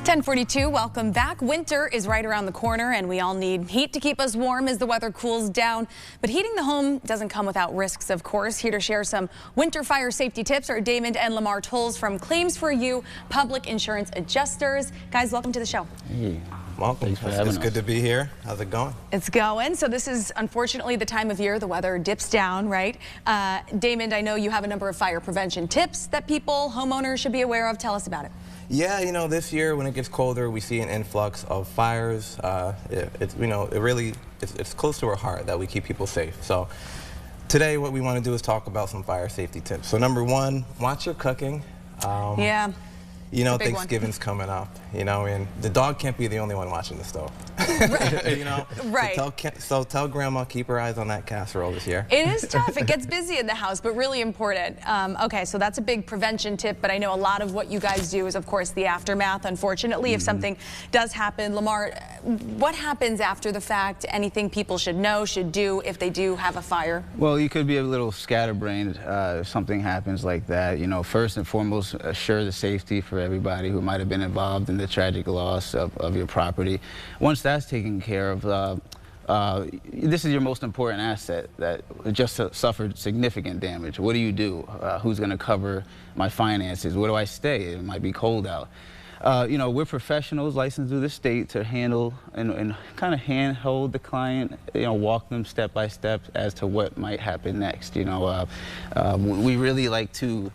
10:42, welcome back. Winter is right around the corner and we all need heat to keep us warm as the weather cools down. But heating the home doesn't come without risks, of course. Here to share some winter fire safety tips are Damon and Lamar Tolles from Claims for You Public Insurance Adjusters. Guys, welcome to the show. Hey, welcome. It's good to be here. How's it going? It's going. So this is unfortunately the time of year the weather dips down, right? Damon, I know you have a number of fire prevention tips that people, homeowners should be aware of. Tell us about it. Yeah, you know, this year when it gets colder, we see an influx of fires. It's close to our heart that we keep people safe. So today what we want to do is talk about some fire safety tips. So number one, watch your cooking. Yeah. You know, Thanksgiving's coming up, you know, and the dog can't be the only one watching the stove. Right. You know? Right. So tell Grandma, keep her eyes on that casserole this year. It is tough. It gets busy in the house, but really important. Okay, so that's a big prevention tip, but I know a lot of what you guys do is, of course, the aftermath, unfortunately, if something does happen. Lamar, what happens after the fact? Anything people should know, should do if they do have a fire? Well, you could be a little scatterbrained if something happens like that. You know, first and foremost, assure the safety for everybody who might have been involved in the tragic loss of your property. Once that's taken care of, this is your most important asset that just suffered significant damage. What do you do? Who's going to cover my finances? Where do I stay? It might be cold out. You know, we're professionals licensed through the state to handle and kind of handhold the client, you know, walk them step by step as to what might happen next. You know, we really like to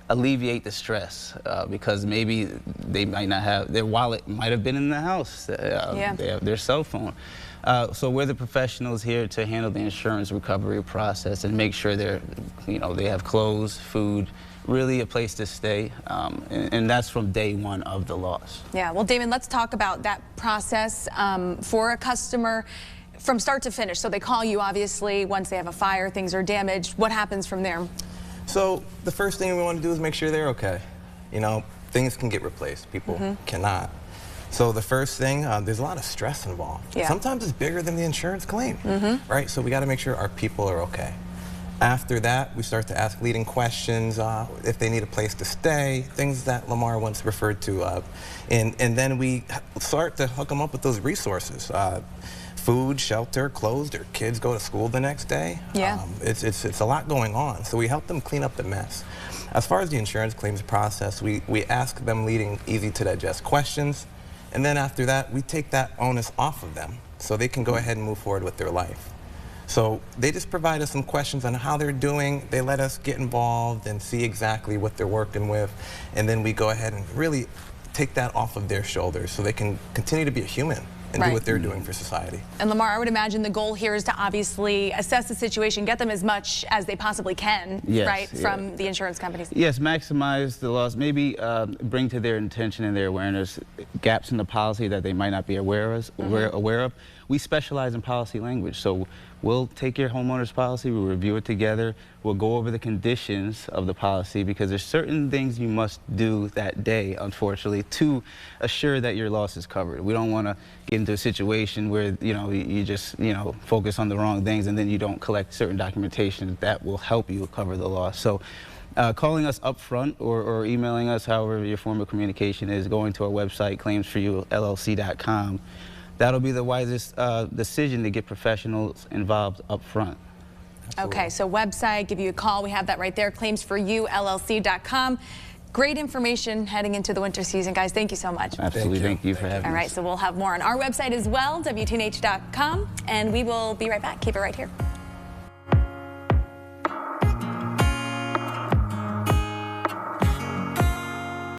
alleviate the stress because maybe they might not have, their wallet might have been in the house, their cell phone. So we're the professionals here to handle the insurance recovery process and make sure they're, you know, they have clothes, food, really a place to stay, and that's from day one of the loss. Yeah, well, Damon, let's talk about that process for a customer from start to finish. So they call you, obviously, once they have a fire, things are damaged. What happens from there? So the first thing we want to do is make sure they're okay. You know, things can get replaced. People cannot. So the first thing, there's a lot of stress involved. Yeah. Sometimes it's bigger than the insurance claim, right? So we got to make sure our people are okay. After that, we start to ask leading questions, if they need a place to stay, things that Lamar once referred to. And then we start to hook them up with those resources. Food, shelter, clothes, their kids go to school the next day. Yeah. It's a lot going on, so we help them clean up the mess. As far as the insurance claims process, we ask them leading easy to digest questions, and then after that, we take that onus off of them so they can go ahead and move forward with their life. So they just provide us some questions on how they're doing. They let us get involved and see exactly what they're working with, and then we go ahead and really take that off of their shoulders so they can continue to be a human and do what they're doing for society. And Lamar, I would imagine the goal here is to obviously assess the situation, get them as much as they possibly can, right, from the insurance companies. Yes, maximize the loss, maybe bring to their attention and their awareness gaps in the policy that they might not be aware of. We specialize in policy language, so we'll take your homeowner's policy, we'll review it together, we'll go over the conditions of the policy because there's certain things you must do that day, unfortunately, to assure that your loss is covered. We don't want to get into a situation where, you know, you just, you know, focus on the wrong things and then you don't collect certain documentation that will help you cover the loss. So calling us up front or emailing us, however your form of communication is, going to our website, claimsforyoullc.com. That'll be the wisest decision to get professionals involved up front. Absolutely. Okay, so website, give you a call. We have that right there, claimsforyoullc.com. Great information heading into the winter season, guys. Thank you so much. Absolutely. Thank you for having us. All right, so we'll have more on our website as well, WTNH.com, and we will be right back. Keep it right here.